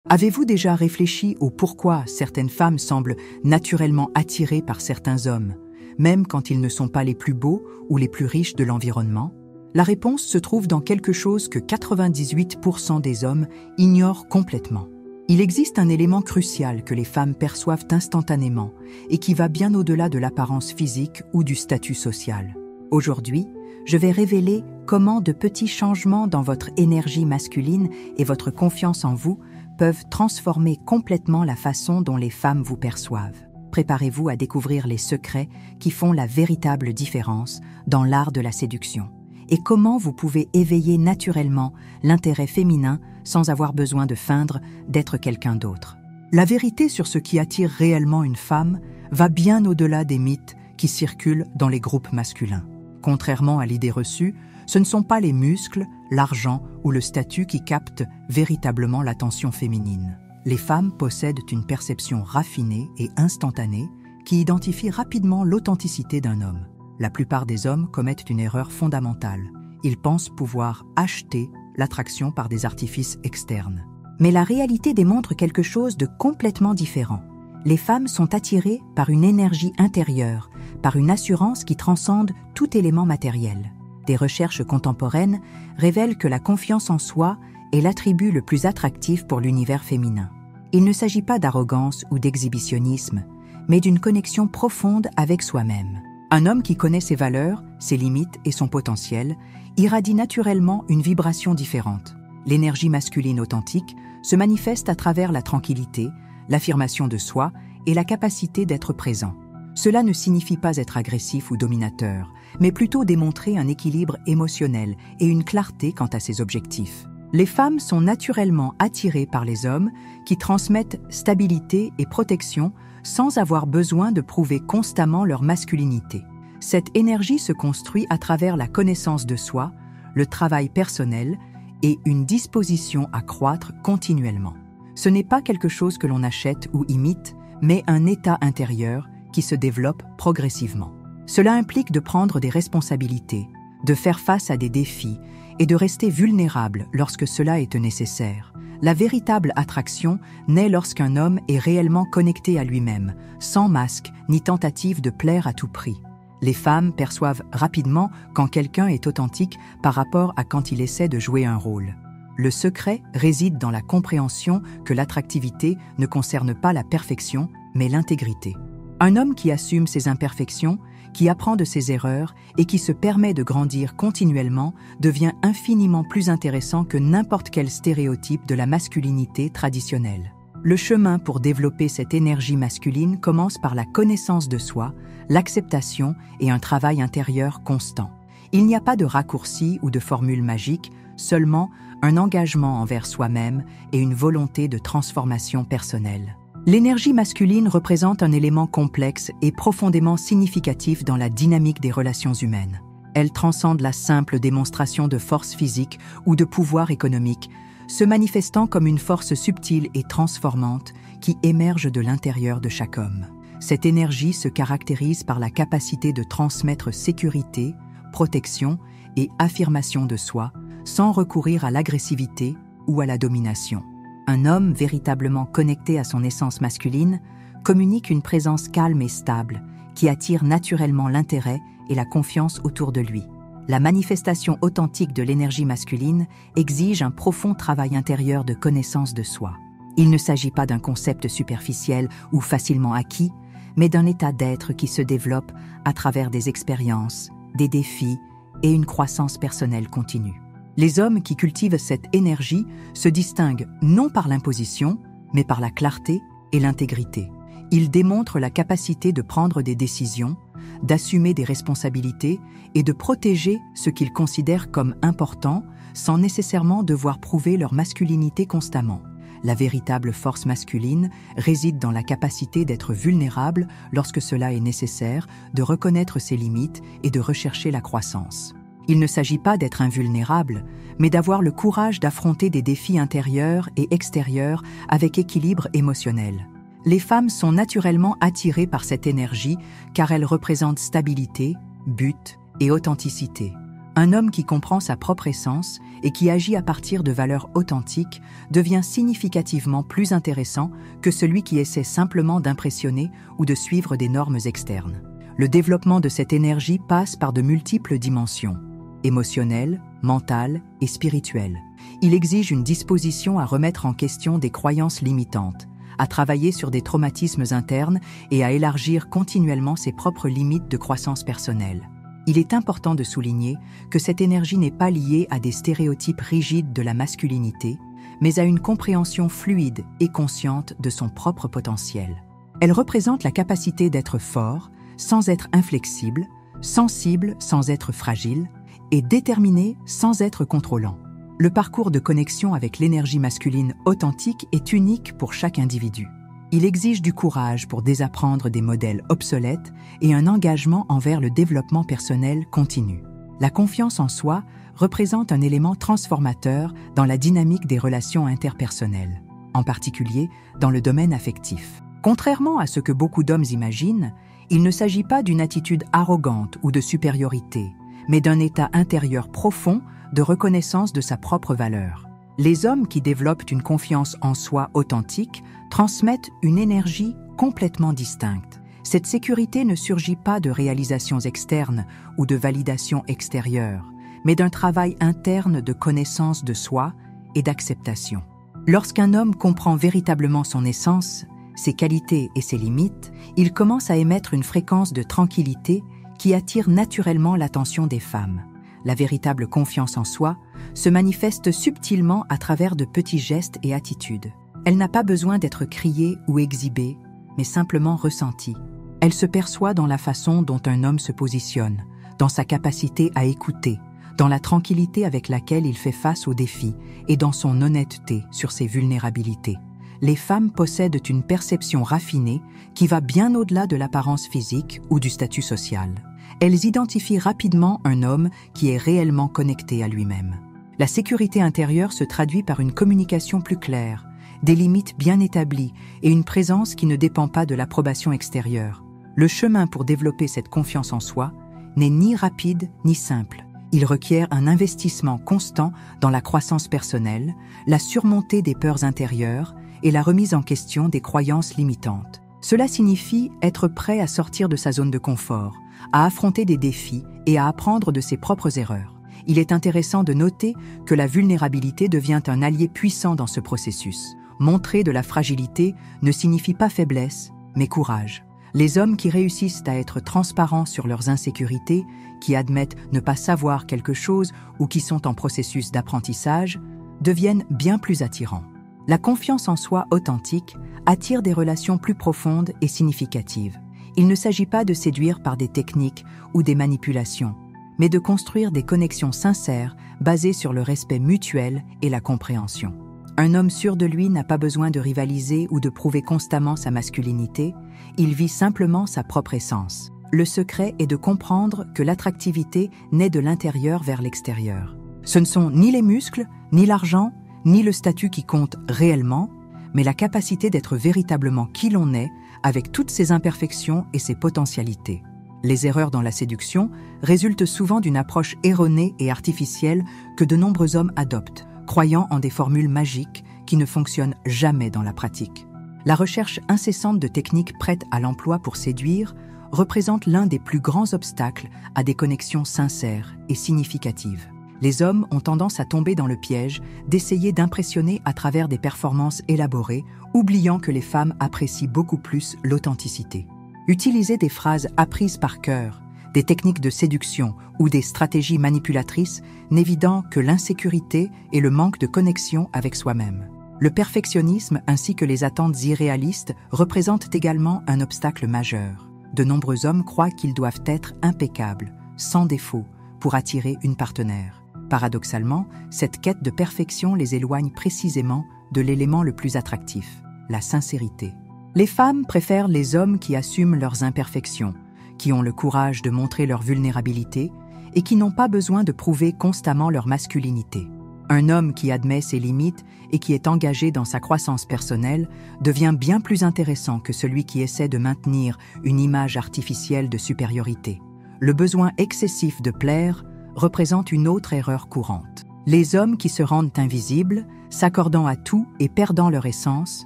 Avez-vous déjà réfléchi au pourquoi certaines femmes semblent naturellement attirées par certains hommes, même quand ils ne sont pas les plus beaux ou les plus riches de l'environnement? La réponse se trouve dans quelque chose que 98% des hommes ignorent complètement. Il existe un élément crucial que les femmes perçoivent instantanément et qui va bien au-delà de l'apparence physique ou du statut social. Aujourd'hui, je vais révéler comment de petits changements dans votre énergie masculine et votre confiance en vous peuvent transformer complètement la façon dont les femmes vous perçoivent. Préparez-vous à découvrir les secrets qui font la véritable différence dans l'art de la séduction et comment vous pouvez éveiller naturellement l'intérêt féminin sans avoir besoin de feindre d'être quelqu'un d'autre. La vérité sur ce qui attire réellement une femme va bien au-delà des mythes qui circulent dans les groupes masculins. Contrairement à l'idée reçue, ce ne sont pas les muscles, l'argent ou le statut qui captent véritablement l'attention féminine. Les femmes possèdent une perception raffinée et instantanée qui identifie rapidement l'authenticité d'un homme. La plupart des hommes commettent une erreur fondamentale. Ils pensent pouvoir acheter l'attraction par des artifices externes. Mais la réalité démontre quelque chose de complètement différent. Les femmes sont attirées par une énergie intérieure, par une assurance qui transcende tout élément matériel. Des recherches contemporaines révèlent que la confiance en soi est l'attribut le plus attractif pour l'univers féminin. Il ne s'agit pas d'arrogance ou d'exhibitionnisme, mais d'une connexion profonde avec soi-même. Un homme qui connaît ses valeurs, ses limites et son potentiel irradie naturellement une vibration différente. L'énergie masculine authentique se manifeste à travers la tranquillité, l'affirmation de soi et la capacité d'être présent. Cela ne signifie pas être agressif ou dominateur, mais plutôt démontrer un équilibre émotionnel et une clarté quant à ses objectifs. Les femmes sont naturellement attirées par les hommes qui transmettent stabilité et protection sans avoir besoin de prouver constamment leur masculinité. Cette énergie se construit à travers la connaissance de soi, le travail personnel et une disposition à croître continuellement. Ce n'est pas quelque chose que l'on achète ou imite, mais un état intérieur qui se développe progressivement. Cela implique de prendre des responsabilités, de faire face à des défis et de rester vulnérable lorsque cela est nécessaire. La véritable attraction naît lorsqu'un homme est réellement connecté à lui-même, sans masque ni tentative de plaire à tout prix. Les femmes perçoivent rapidement quand quelqu'un est authentique par rapport à quand il essaie de jouer un rôle. Le secret réside dans la compréhension que l'attractivité ne concerne pas la perfection, mais l'intégrité. Un homme qui assume ses imperfections, qui apprend de ses erreurs et qui se permet de grandir continuellement devient infiniment plus intéressant que n'importe quel stéréotype de la masculinité traditionnelle. Le chemin pour développer cette énergie masculine commence par la connaissance de soi, l'acceptation et un travail intérieur constant. Il n'y a pas de raccourci ou de formule magique, seulement un engagement envers soi-même et une volonté de transformation personnelle. L'énergie masculine représente un élément complexe et profondément significatif dans la dynamique des relations humaines. Elle transcende la simple démonstration de force physique ou de pouvoir économique, se manifestant comme une force subtile et transformante qui émerge de l'intérieur de chaque homme. Cette énergie se caractérise par la capacité de transmettre sécurité, protection et affirmation de soi, sans recourir à l'agressivité ou à la domination. Un homme véritablement connecté à son essence masculine communique une présence calme et stable qui attire naturellement l'intérêt et la confiance autour de lui. La manifestation authentique de l'énergie masculine exige un profond travail intérieur de connaissance de soi. Il ne s'agit pas d'un concept superficiel ou facilement acquis, mais d'un état d'être qui se développe à travers des expériences, des défis et une croissance personnelle continue. Les hommes qui cultivent cette énergie se distinguent non par l'imposition, mais par la clarté et l'intégrité. Ils démontrent la capacité de prendre des décisions, d'assumer des responsabilités et de protéger ce qu'ils considèrent comme important sans nécessairement devoir prouver leur masculinité constamment. La véritable force masculine réside dans la capacité d'être vulnérable lorsque cela est nécessaire, de reconnaître ses limites et de rechercher la croissance. Il ne s'agit pas d'être invulnérable, mais d'avoir le courage d'affronter des défis intérieurs et extérieurs avec équilibre émotionnel. Les femmes sont naturellement attirées par cette énergie car elle représente stabilité, but et authenticité. Un homme qui comprend sa propre essence et qui agit à partir de valeurs authentiques devient significativement plus intéressant que celui qui essaie simplement d'impressionner ou de suivre des normes externes. Le développement de cette énergie passe par de multiples dimensions, émotionnelles, mentales et spirituelles. Il exige une disposition à remettre en question des croyances limitantes, à travailler sur des traumatismes internes et à élargir continuellement ses propres limites de croissance personnelle. Il est important de souligner que cette énergie n'est pas liée à des stéréotypes rigides de la masculinité, mais à une compréhension fluide et consciente de son propre potentiel. Elle représente la capacité d'être fort sans être inflexible, sensible sans être fragile et déterminé sans être contrôlant. Le parcours de connexion avec l'énergie masculine authentique est unique pour chaque individu. Il exige du courage pour désapprendre des modèles obsolètes et un engagement envers le développement personnel continu. La confiance en soi représente un élément transformateur dans la dynamique des relations interpersonnelles, en particulier dans le domaine affectif. Contrairement à ce que beaucoup d'hommes imaginent, il ne s'agit pas d'une attitude arrogante ou de supériorité, mais d'un état intérieur profond de reconnaissance de sa propre valeur. Les hommes qui développent une confiance en soi authentique transmettent une énergie complètement distincte. Cette sécurité ne surgit pas de réalisations externes ou de validation extérieure, mais d'un travail interne de connaissance de soi et d'acceptation. Lorsqu'un homme comprend véritablement son essence, ses qualités et ses limites, il commence à émettre une fréquence de tranquillité qui attire naturellement l'attention des femmes. La véritable confiance en soi se manifeste subtilement à travers de petits gestes et attitudes. Elle n'a pas besoin d'être criée ou exhibée, mais simplement ressentie. Elle se perçoit dans la façon dont un homme se positionne, dans sa capacité à écouter, dans la tranquillité avec laquelle il fait face aux défis et dans son honnêteté sur ses vulnérabilités. Les femmes possèdent une perception raffinée qui va bien au-delà de l'apparence physique ou du statut social. Elles identifient rapidement un homme qui est réellement connecté à lui-même. La sécurité intérieure se traduit par une communication plus claire, des limites bien établies et une présence qui ne dépend pas de l'approbation extérieure. Le chemin pour développer cette confiance en soi n'est ni rapide ni simple. Il requiert un investissement constant dans la croissance personnelle, la surmontée des peurs intérieures et la remise en question des croyances limitantes. Cela signifie être prêt à sortir de sa zone de confort, à affronter des défis et à apprendre de ses propres erreurs. Il est intéressant de noter que la vulnérabilité devient un allié puissant dans ce processus. Montrer de la fragilité ne signifie pas faiblesse, mais courage. Les hommes qui réussissent à être transparents sur leurs insécurités, qui admettent ne pas savoir quelque chose ou qui sont en processus d'apprentissage, deviennent bien plus attirants. La confiance en soi authentique attire des relations plus profondes et significatives. Il ne s'agit pas de séduire par des techniques ou des manipulations, mais de construire des connexions sincères basées sur le respect mutuel et la compréhension. Un homme sûr de lui n'a pas besoin de rivaliser ou de prouver constamment sa masculinité, il vit simplement sa propre essence. Le secret est de comprendre que l'attractivité naît de l'intérieur vers l'extérieur. Ce ne sont ni les muscles, ni l'argent, ni le statut qui compte réellement, mais la capacité d'être véritablement qui l'on est, avec toutes ses imperfections et ses potentialités. Les erreurs dans la séduction résultent souvent d'une approche erronée et artificielle que de nombreux hommes adoptent, croyant en des formules magiques qui ne fonctionnent jamais dans la pratique. La recherche incessante de techniques prêtes à l'emploi pour séduire représente l'un des plus grands obstacles à des connexions sincères et significatives. Les hommes ont tendance à tomber dans le piège d'essayer d'impressionner à travers des performances élaborées, oubliant que les femmes apprécient beaucoup plus l'authenticité. Utiliser des phrases apprises par cœur, des techniques de séduction ou des stratégies manipulatrices n'évident que l'insécurité et le manque de connexion avec soi-même. Le perfectionnisme ainsi que les attentes irréalistes représentent également un obstacle majeur. De nombreux hommes croient qu'ils doivent être impeccables, sans défaut, pour attirer une partenaire. Paradoxalement, cette quête de perfection les éloigne précisément de l'élément le plus attractif, la sincérité. Les femmes préfèrent les hommes qui assument leurs imperfections, qui ont le courage de montrer leur vulnérabilité et qui n'ont pas besoin de prouver constamment leur masculinité. Un homme qui admet ses limites et qui est engagé dans sa croissance personnelle devient bien plus intéressant que celui qui essaie de maintenir une image artificielle de supériorité. Le besoin excessif de plaire représente une autre erreur courante. Les hommes qui se rendent invisibles, s'accordant à tout et perdant leur essence,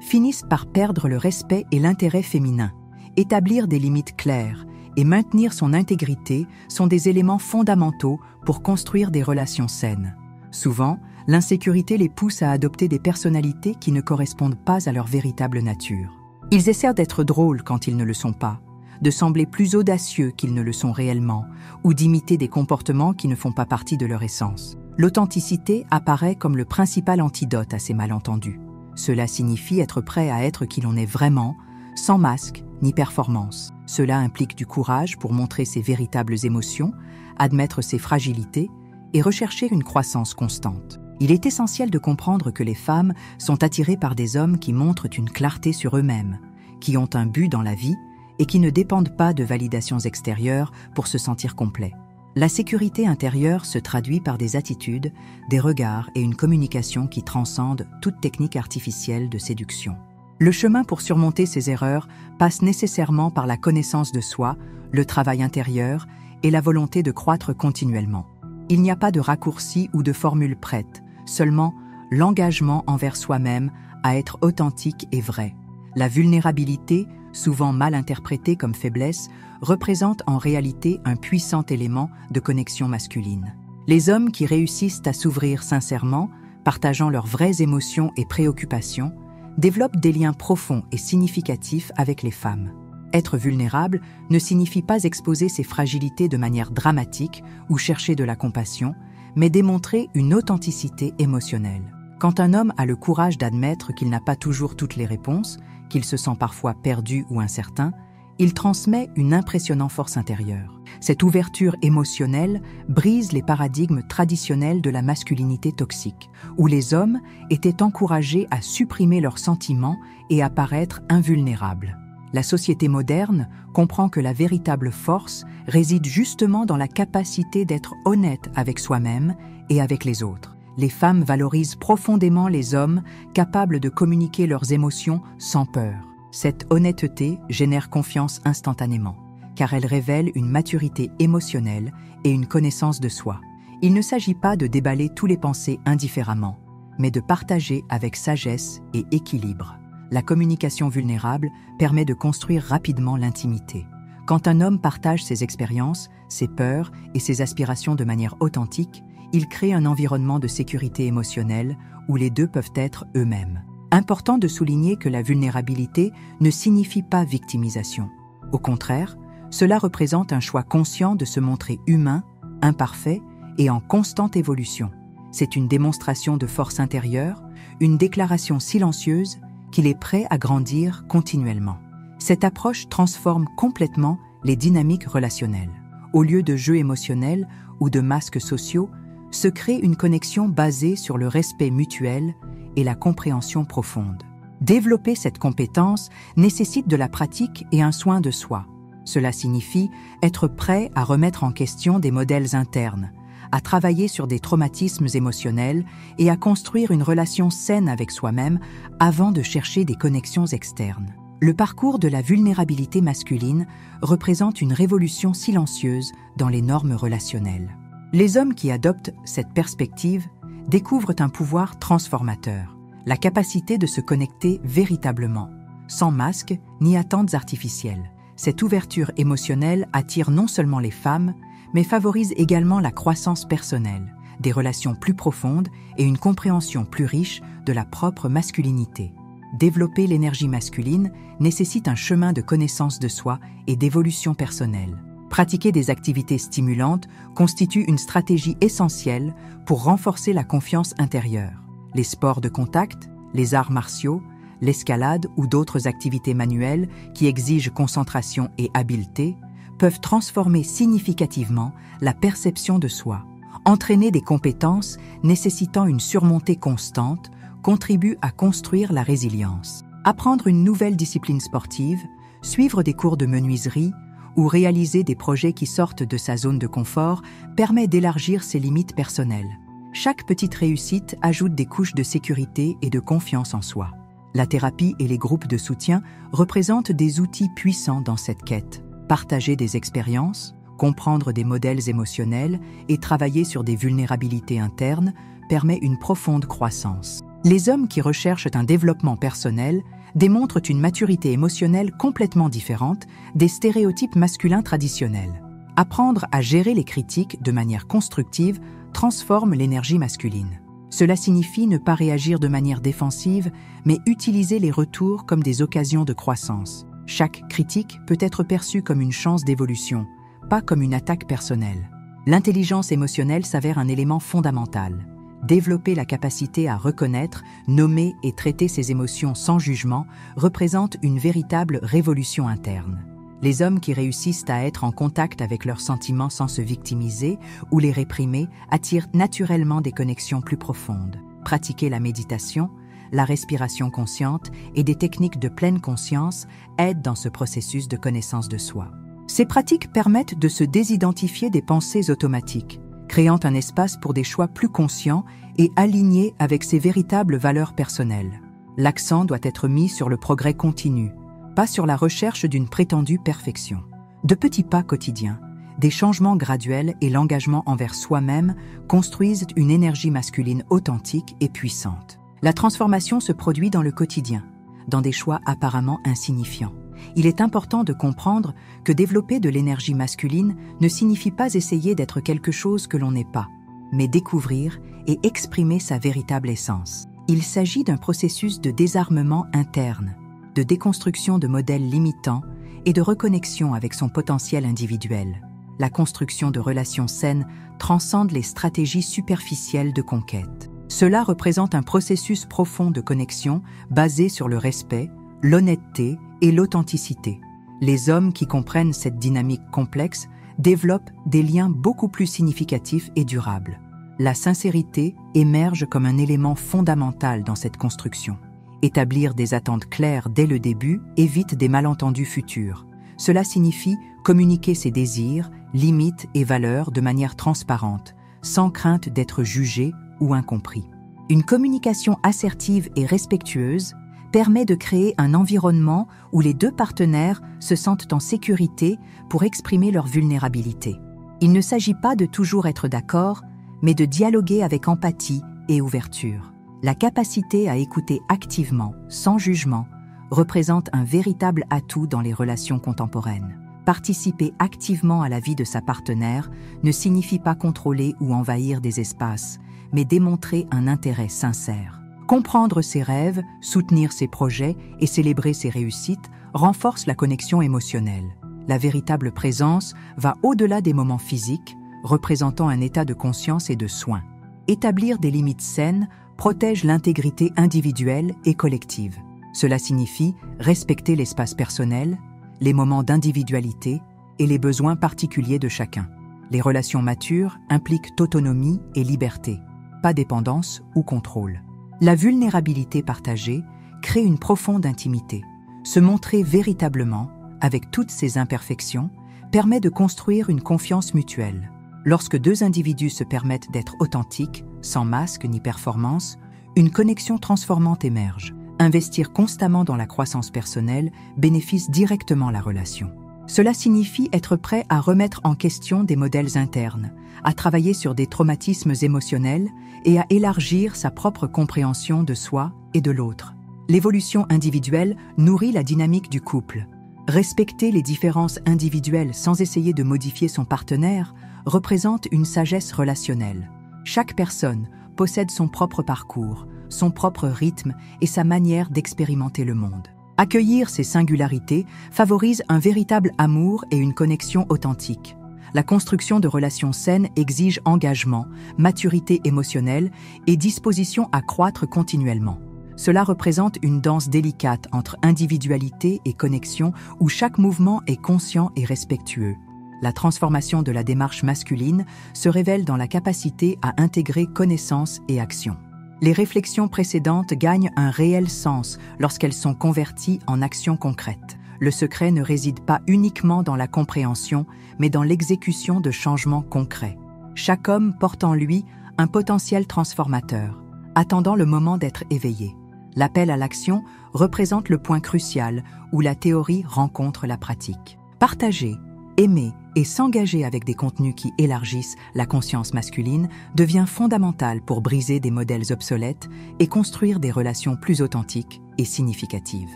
finissent par perdre le respect et l'intérêt féminin. Établir des limites claires et maintenir son intégrité sont des éléments fondamentaux pour construire des relations saines. Souvent, l'insécurité les pousse à adopter des personnalités qui ne correspondent pas à leur véritable nature. Ils essaient d'être drôles quand ils ne le sont pas, de sembler plus audacieux qu'ils ne le sont réellement, ou d'imiter des comportements qui ne font pas partie de leur essence. L'authenticité apparaît comme le principal antidote à ces malentendus. Cela signifie être prêt à être qui l'on est vraiment, sans masque ni performance. Cela implique du courage pour montrer ses véritables émotions, admettre ses fragilités et rechercher une croissance constante. Il est essentiel de comprendre que les femmes sont attirées par des hommes qui montrent une clarté sur eux-mêmes, qui ont un but dans la vie et qui ne dépendent pas de validations extérieures pour se sentir complets. La sécurité intérieure se traduit par des attitudes, des regards et une communication qui transcendent toute technique artificielle de séduction. Le chemin pour surmonter ces erreurs passe nécessairement par la connaissance de soi, le travail intérieur et la volonté de croître continuellement. Il n'y a pas de raccourci ou de formule prête, seulement l'engagement envers soi-même à être authentique et vrai. La vulnérabilité, souvent mal interprétée comme faiblesse, représente en réalité un puissant élément de connexion masculine. Les hommes qui réussissent à s'ouvrir sincèrement, partageant leurs vraies émotions et préoccupations, développent des liens profonds et significatifs avec les femmes. Être vulnérable ne signifie pas exposer ses fragilités de manière dramatique ou chercher de la compassion, mais démontrer une authenticité émotionnelle. Quand un homme a le courage d'admettre qu'il n'a pas toujours toutes les réponses, qu'il se sent parfois perdu ou incertain, il transmet une impressionnante force intérieure. Cette ouverture émotionnelle brise les paradigmes traditionnels de la masculinité toxique, où les hommes étaient encouragés à supprimer leurs sentiments et à paraître invulnérables. La société moderne comprend que la véritable force réside justement dans la capacité d'être honnête avec soi-même et avec les autres. Les femmes valorisent profondément les hommes capables de communiquer leurs émotions sans peur. Cette honnêteté génère confiance instantanément, car elle révèle une maturité émotionnelle et une connaissance de soi. Il ne s'agit pas de déballer tous les pensées indifféremment, mais de partager avec sagesse et équilibre. La communication vulnérable permet de construire rapidement l'intimité. Quand un homme partage ses expériences, ses peurs et ses aspirations de manière authentique, il crée un environnement de sécurité émotionnelle où les deux peuvent être eux-mêmes. Important de souligner que la vulnérabilité ne signifie pas victimisation. Au contraire, cela représente un choix conscient de se montrer humain, imparfait et en constante évolution. C'est une démonstration de force intérieure, une déclaration silencieuse qu'il est prêt à grandir continuellement. Cette approche transforme complètement les dynamiques relationnelles. Au lieu de jeux émotionnels ou de masques sociaux, se crée une connexion basée sur le respect mutuel et la compréhension profonde. Développer cette compétence nécessite de la pratique et un soin de soi. Cela signifie être prêt à remettre en question des modèles internes, à travailler sur des traumatismes émotionnels et à construire une relation saine avec soi-même avant de chercher des connexions externes. Le parcours de la vulnérabilité masculine représente une révolution silencieuse dans les normes relationnelles. Les hommes qui adoptent cette perspective découvrent un pouvoir transformateur, la capacité de se connecter véritablement, sans masque ni attentes artificielles. Cette ouverture émotionnelle attire non seulement les femmes, mais favorise également la croissance personnelle, des relations plus profondes et une compréhension plus riche de la propre masculinité. Développer l'énergie masculine nécessite un chemin de connaissance de soi et d'évolution personnelle. Pratiquer des activités stimulantes constitue une stratégie essentielle pour renforcer la confiance intérieure. Les sports de contact, les arts martiaux, l'escalade ou d'autres activités manuelles qui exigent concentration et habileté peuvent transformer significativement la perception de soi. Entraîner des compétences nécessitant une surmontée constante contribue à construire la résilience. Apprendre une nouvelle discipline sportive, suivre des cours de menuiserie ou réaliser des projets qui sortent de sa zone de confort permet d'élargir ses limites personnelles. Chaque petite réussite ajoute des couches de sécurité et de confiance en soi. La thérapie et les groupes de soutien représentent des outils puissants dans cette quête. Partager des expériences Comprendre des modèles émotionnels et travailler sur des vulnérabilités internes permet une profonde croissance. Les hommes qui recherchent un développement personnel démontrent une maturité émotionnelle complètement différente des stéréotypes masculins traditionnels. Apprendre à gérer les critiques de manière constructive transforme l'énergie masculine. Cela signifie ne pas réagir de manière défensive, mais utiliser les retours comme des occasions de croissance. Chaque critique peut être perçue comme une chance d'évolution, pas comme une attaque personnelle. L'intelligence émotionnelle s'avère un élément fondamental. Développer la capacité à reconnaître, nommer et traiter ses émotions sans jugement représente une véritable révolution interne. Les hommes qui réussissent à être en contact avec leurs sentiments sans se victimiser ou les réprimer attirent naturellement des connexions plus profondes. Pratiquer la méditation, la respiration consciente et des techniques de pleine conscience aident dans ce processus de connaissance de soi. Ces pratiques permettent de se désidentifier des pensées automatiques, créant un espace pour des choix plus conscients et alignés avec ses véritables valeurs personnelles. L'accent doit être mis sur le progrès continu, pas sur la recherche d'une prétendue perfection. De petits pas quotidiens, des changements graduels et l'engagement envers soi-même construisent une énergie masculine authentique et puissante. La transformation se produit dans le quotidien, dans des choix apparemment insignifiants. Il est important de comprendre que développer de l'énergie masculine ne signifie pas essayer d'être quelque chose que l'on n'est pas, mais découvrir et exprimer sa véritable essence. Il s'agit d'un processus de désarmement interne, de déconstruction de modèles limitants et de reconnexion avec son potentiel individuel. La construction de relations saines transcende les stratégies superficielles de conquête. Cela représente un processus profond de connexion basé sur le respect, l'honnêteté et l'authenticité. Les hommes qui comprennent cette dynamique complexe développent des liens beaucoup plus significatifs et durables. La sincérité émerge comme un élément fondamental dans cette construction. Établir des attentes claires dès le début évite des malentendus futurs. Cela signifie communiquer ses désirs, limites et valeurs de manière transparente, sans crainte d'être jugé ou incompris. Une communication assertive et respectueuse permet de créer un environnement où les deux partenaires se sentent en sécurité pour exprimer leur vulnérabilité. Il ne s'agit pas de toujours être d'accord, mais de dialoguer avec empathie et ouverture. La capacité à écouter activement, sans jugement, représente un véritable atout dans les relations contemporaines. Participer activement à la vie de sa partenaire ne signifie pas contrôler ou envahir des espaces, mais démontrer un intérêt sincère. Comprendre ses rêves, soutenir ses projets et célébrer ses réussites renforce la connexion émotionnelle. La véritable présence va au-delà des moments physiques, représentant un état de conscience et de soin. Établir des limites saines protège l'intégrité individuelle et collective. Cela signifie respecter l'espace personnel, les moments d'individualité et les besoins particuliers de chacun. Les relations matures impliquent autonomie et liberté, pas dépendance ou contrôle. La vulnérabilité partagée crée une profonde intimité. Se montrer véritablement, avec toutes ses imperfections, permet de construire une confiance mutuelle. Lorsque deux individus se permettent d'être authentiques, sans masque ni performance, une connexion transformante émerge. Investir constamment dans la croissance personnelle bénéficie directement la relation. Cela signifie être prêt à remettre en question des modèles internes, à travailler sur des traumatismes émotionnels et à élargir sa propre compréhension de soi et de l'autre. L'évolution individuelle nourrit la dynamique du couple. Respecter les différences individuelles sans essayer de modifier son partenaire représente une sagesse relationnelle. Chaque personne possède son propre parcours, son propre rythme et sa manière d'expérimenter le monde. Accueillir ces singularités favorise un véritable amour et une connexion authentique. La construction de relations saines exige engagement, maturité émotionnelle et disposition à croître continuellement. Cela représente une danse délicate entre individualité et connexion où chaque mouvement est conscient et respectueux. La transformation de la démarche masculine se révèle dans la capacité à intégrer connaissance et action. Les réflexions précédentes gagnent un réel sens lorsqu'elles sont converties en actions concrètes. Le secret ne réside pas uniquement dans la compréhension, mais dans l'exécution de changements concrets. Chaque homme porte en lui un potentiel transformateur, attendant le moment d'être éveillé. L'appel à l'action représente le point crucial où la théorie rencontre la pratique. Partager, aimer et s'engager avec des contenus qui élargissent la conscience masculine devient fondamental pour briser des modèles obsolètes et construire des relations plus authentiques et significatives.